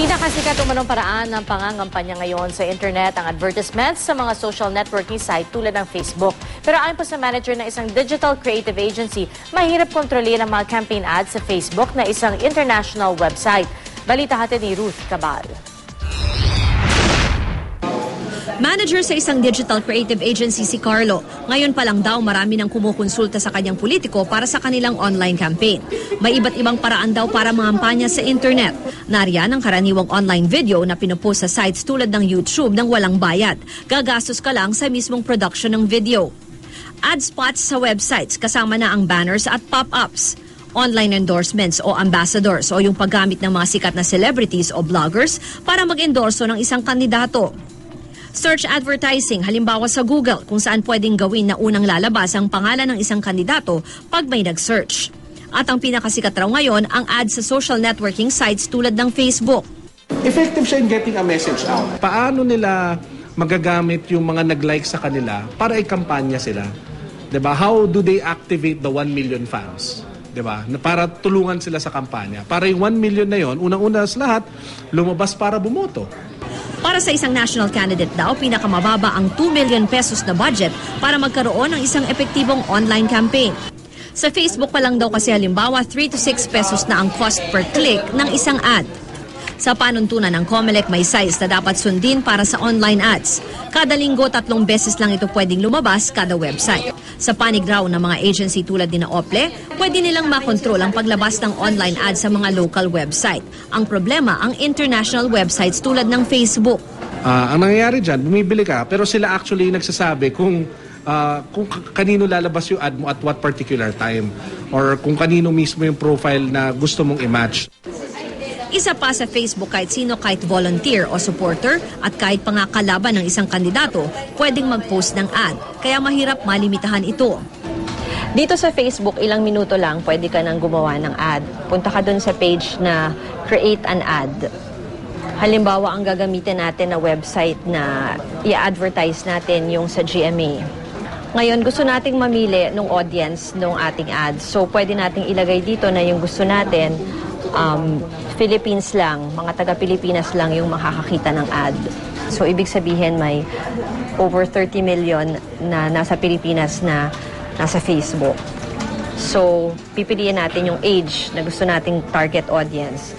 Pinakasikat umanong paraan ng pangangampanya ngayon sa internet ang advertisements sa mga social networking site tulad ng Facebook. Pero ayon po sa manager ng isang digital creative agency, mahirap kontrolin ang mga campaign ads sa Facebook na isang international website. Balita hatid ni Ruth Cabal. Manager sa isang digital creative agency si Carlo. Ngayon pa lang daw marami nang kumukonsulta sa kanyang politiko para sa kanilang online campaign. May iba't ibang paraan daw para mangampanya sa internet. Nariyan ang karaniwang online video na pinupost sa sites tulad ng YouTube nang walang bayad. Gagastos ka lang sa mismong production ng video. Ad spots sa websites kasama na ang banners at pop-ups. Online endorsements o ambassadors o yung paggamit ng mga sikat na celebrities o bloggers para mag-endorso ng isang kandidato. Search advertising, halimbawa sa Google, kung saan pwedeng gawin na unang lalabas ang pangalan ng isang kandidato pag may nag-search. At ang pinakasikat raw ngayon, ang ads sa social networking sites tulad ng Facebook. Effective siya in getting a message out. Paano nila magagamit yung mga nag-like sa kanila para ikampanya sila? Diba? How do they activate the 1 million fans? Diba? Para tulungan sila sa kampanya. Para yung 1 million na yon, unang-una sa lahat, lumabas para bumoto. Para sa isang national candidate daw, pinakamababa ang 2 million pesos na budget para magkaroon ng isang epektibong online campaign. Sa Facebook pa lang daw kasi halimbawa 3 to 6 pesos na ang cost per click ng isang ad. Sa panuntunan ng COMELEC may size na dapat sundin para sa online ads. Kada linggo 3 beses lang ito pwedeng lumabas kada website. Sa panig raw ng mga agency tulad din na OPLE, pwede nilang makontrol ang paglabas ng online ads sa mga local website. Ang problema, ang international websites tulad ng Facebook. Ang nangyayari dyan, bumibili ka, pero sila actually nagsasabi kung kanino lalabas yung ad mo at what particular time or kung kanino mismo yung profile na gusto mong i-match. Isa pa sa Facebook kahit sino, kahit volunteer o supporter at kahit pa nga kalaban ng isang kandidato, pwedeng mag-post ng ad. Kaya mahirap malimitahan ito. Dito sa Facebook, ilang minuto lang pwede ka nang gumawa ng ad. Punta ka dun sa page na create an ad. Halimbawa, ang gagamitin natin na website na i-advertise natin yung sa GMA. Ngayon, gusto nating mamili ng audience ng ating ad. So, pwede nating ilagay dito na yung gusto natin, Philippines lang, mga taga-Pilipinas lang yung makakakita ng ad. So, ibig sabihin may over 30 million na nasa Pilipinas na nasa Facebook. So, pipiliin natin yung age na gusto nating target audience.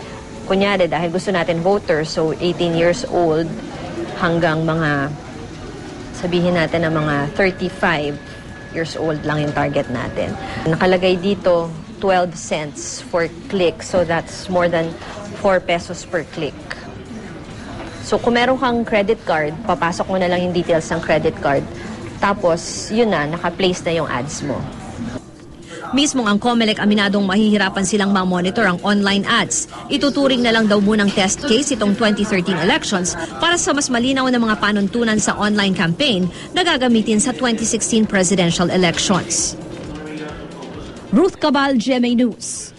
Kunyari, dahil gusto natin voters, so 18 years old hanggang mga, sabihin natin na mga 35 years old lang yung target natin. Nakalagay dito, 12 cents for click. So that's more than 4 pesos per click. So kung meron kang credit card, papasok mo na lang yung details ng credit card. Tapos, yun na, naka-place na yung ads mo. Mismong ang COMELEC aminadong mahihirapan silang ma-monitor ang online ads. Ituturing na lang daw munang test case itong 2013 elections para sa mas malinaw na mga panuntunan sa online campaign na gagamitin sa 2016 presidential elections. Ruth Cabal, GMA News.